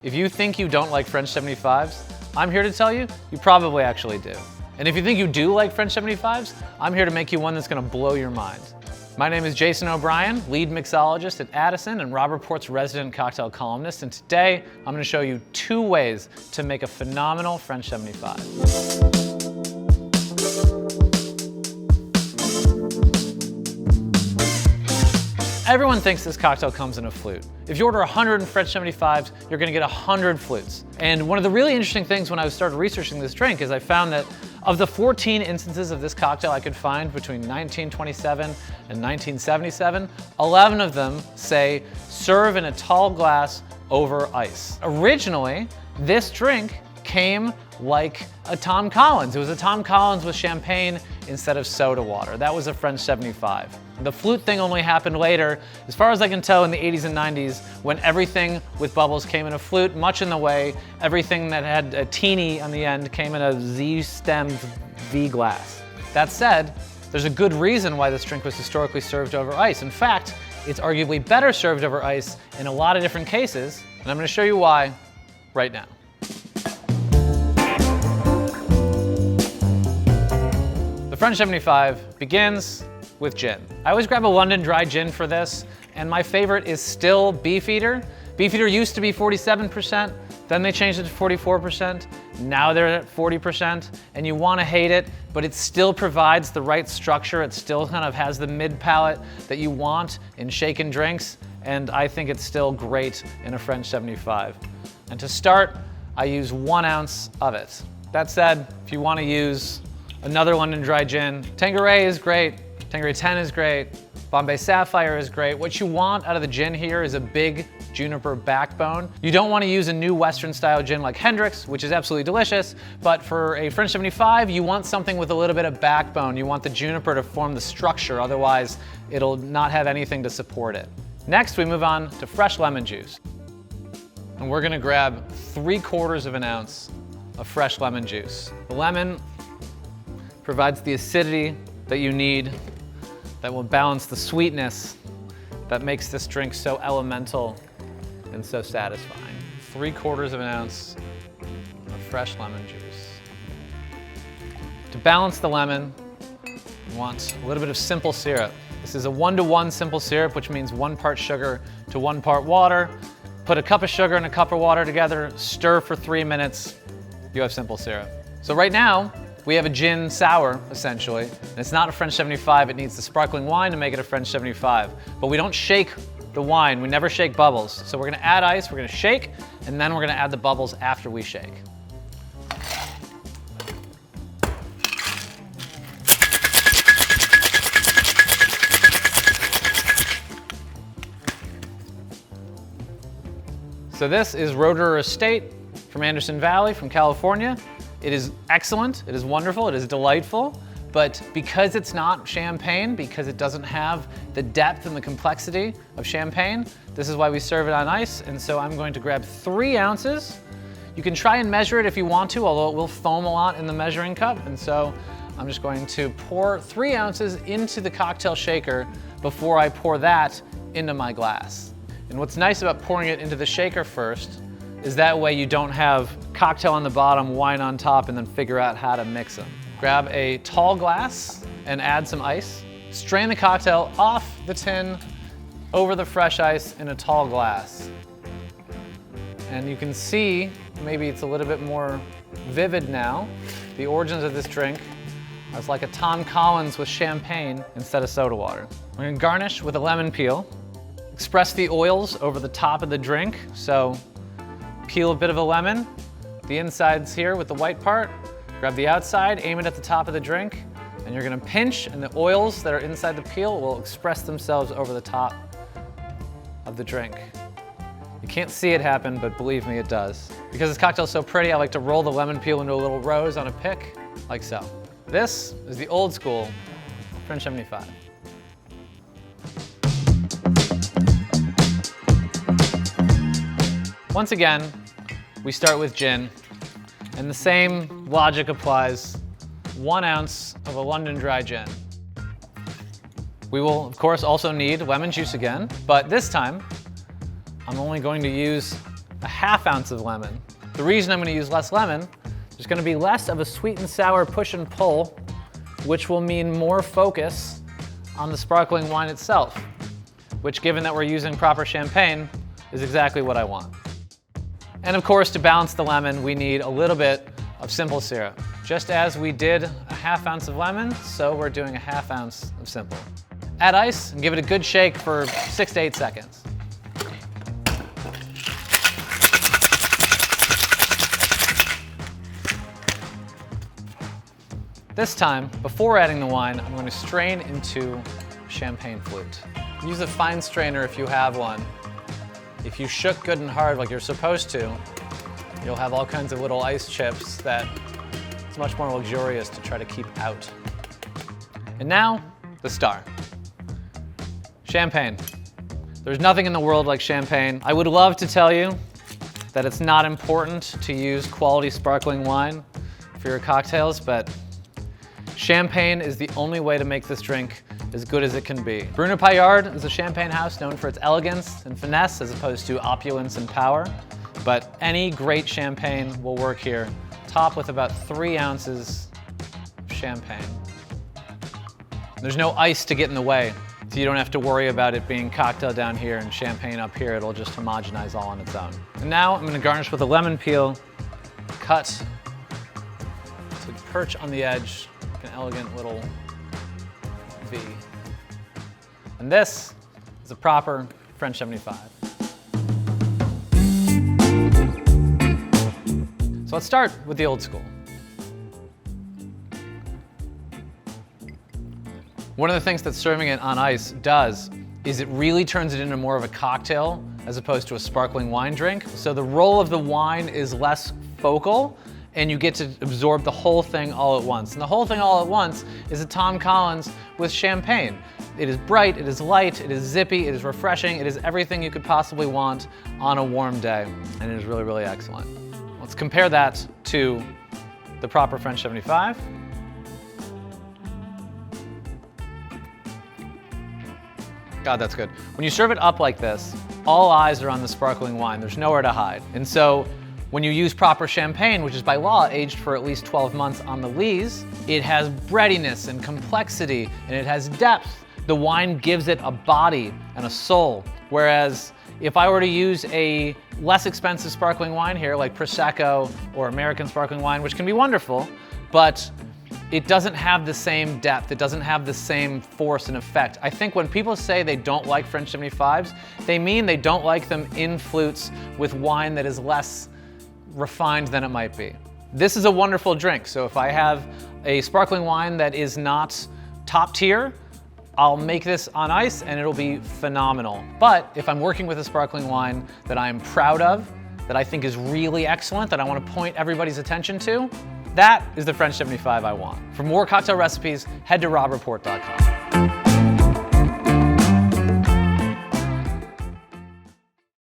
If you think you don't like French 75s, I'm here to tell you, you probably actually do. And if you think you do like French 75s, I'm here to make you one that's gonna blow your mind. My name is Jason O'Brien, lead mixologist at Addison and Robb Report's resident cocktail columnist, and today I'm gonna show you 2 ways to make a phenomenal French 75. Everyone thinks this cocktail comes in a flute. If you order 100 French 75s, you're gonna get 100 flutes. And one of the really interesting things when I started researching this drink is I found that of the 14 instances of this cocktail I could find between 1927 and 1977, 11 of them say serve in a tall glass over ice. Originally, this drink came like a Tom Collins. It was a Tom Collins with champagne instead of soda water. That was a French 75. The flute thing only happened later, as far as I can tell, in the 80s and 90s, when everything with bubbles came in a flute, much in the way everything that had a teeny on the end came in a Z-stemmed V glass. That said, there's a good reason why this drink was historically served over ice. In fact, it's arguably better served over ice in a lot of different cases, and I'm going to show you why right now. The French 75 begins with gin. I always grab a London dry gin for this, and my favorite is still Beefeater. Beefeater used to be 47%, then they changed it to 44%, now they're at 40%, and you wanna hate it, but it still provides the right structure. It still kind of has the mid-palate that you want in shaken drinks, and I think it's still great in a French 75. And to start, I use 1 ounce of it. That said, if you wanna use another London dry gin, Tanqueray is great, Tanqueray 10 is great, Bombay Sapphire is great. What you want out of the gin here is a big juniper backbone. You don't want to use a new Western style gin like Hendrick's, which is absolutely delicious, but for a French 75, you want something with a little bit of backbone. You want the juniper to form the structure, otherwise it'll not have anything to support it. Next, we move on to fresh lemon juice. And we're gonna grab 3/4 of an ounce of fresh lemon juice. The lemon provides the acidity that you need, that will balance the sweetness that makes this drink so elemental and so satisfying. 3/4 of an ounce of fresh lemon juice. To balance the lemon, you want a little bit of simple syrup. This is a 1-to-1 simple syrup, which means 1 part sugar to 1 part water. Put a cup of sugar and a cup of water together, stir for 3 minutes, you have simple syrup. So right now, we have a gin sour, essentially, and it's not a French 75, it needs the sparkling wine to make it a French 75. But we don't shake the wine, we never shake bubbles. So we're gonna add ice, we're gonna shake, and then we're gonna add the bubbles after we shake. So this is Roederer Estate from Anderson Valley, from California. It is excellent, it is wonderful, it is delightful, but because it's not champagne, because it doesn't have the depth and the complexity of champagne, this is why we serve it on ice, and so I'm going to grab 3 ounces. You can try and measure it if you want to, although it will foam a lot in the measuring cup, and so I'm just going to pour 3 ounces into the cocktail shaker before I pour that into my glass. And what's nice about pouring it into the shaker first is that way you don't have cocktail on the bottom, wine on top, and then figure out how to mix them. Grab a tall glass and add some ice. Strain the cocktail off the tin over the fresh ice in a tall glass. And you can see, maybe it's a little bit more vivid now, the origins of this drink. It's like a Tom Collins with champagne instead of soda water. We're gonna garnish with a lemon peel. Express the oils over the top of the drink, so peel a bit of a lemon, the inside's here with the white part, grab the outside, aim it at the top of the drink, and you're gonna pinch, and the oils that are inside the peel will express themselves over the top of the drink. You can't see it happen, but believe me, it does. Because this cocktail's so pretty, I like to roll the lemon peel into a little rose on a pick, like so. This is the old school French 75. Once again, we start with gin, and the same logic applies. 1 ounce of a London dry gin. We will, of course, also need lemon juice again, but this time, I'm only going to use a ½ ounce of lemon. The reason I'm going to use less lemon, there's going to be less of a sweet and sour push and pull, which will mean more focus on the sparkling wine itself, which, given that we're using proper champagne, is exactly what I want. And of course, to balance the lemon, we need a little bit of simple syrup. Just as we did a ½ ounce of lemon, so we're doing a ½ ounce of simple. Add ice and give it a good shake for 6 to 8 seconds. This time, before adding the wine, I'm going to strain into champagne flute. Use a fine strainer if you have one. If you shook good and hard like you're supposed to, you'll have all kinds of little ice chips that it's much more luxurious to try to keep out. And now, the star. Champagne. There's nothing in the world like champagne. I would love to tell you that it's not important to use quality sparkling wine for your cocktails, but champagne is the only way to make this drink as good as it can be. Bruno Paillard is a champagne house known for its elegance and finesse as opposed to opulence and power, but any great champagne will work here. Top with about 3 ounces of champagne. There's no ice to get in the way, so you don't have to worry about it being cocktail down here and champagne up here. It'll just homogenize all on its own. And now I'm going to garnish with a lemon peel, cut to perch on the edge, like an elegant little V. And this is a proper French 75. So let's start with the old school. One of the things that serving it on ice does is it really turns it into more of a cocktail as opposed to a sparkling wine drink. So the role of the wine is less focal and you get to absorb the whole thing all at once. And the whole thing all at once is a Tom Collins with champagne. It is bright, it is light, it is zippy, it is refreshing, it is everything you could possibly want on a warm day. And it is really, really excellent. Let's compare that to the proper French 75. God, that's good. When you serve it up like this, all eyes are on the sparkling wine. There's nowhere to hide. And so when you use proper champagne, which is by law aged for at least 12 months on the lees, it has breadiness and complexity and it has depth. The wine gives it a body and a soul. Whereas if I were to use a less expensive sparkling wine here, like Prosecco or American sparkling wine, which can be wonderful, but it doesn't have the same depth, it doesn't have the same force and effect. I think when people say they don't like French 75s, they mean they don't like them in flutes with wine that is less refined than it might be. This is a wonderful drink, so if I have a sparkling wine that is not top tier, I'll make this on ice and it'll be phenomenal. But if I'm working with a sparkling wine that I'm proud of, that I think is really excellent, that I want to point everybody's attention to, that is the French 75 I want. For more cocktail recipes, head to robbreport.com.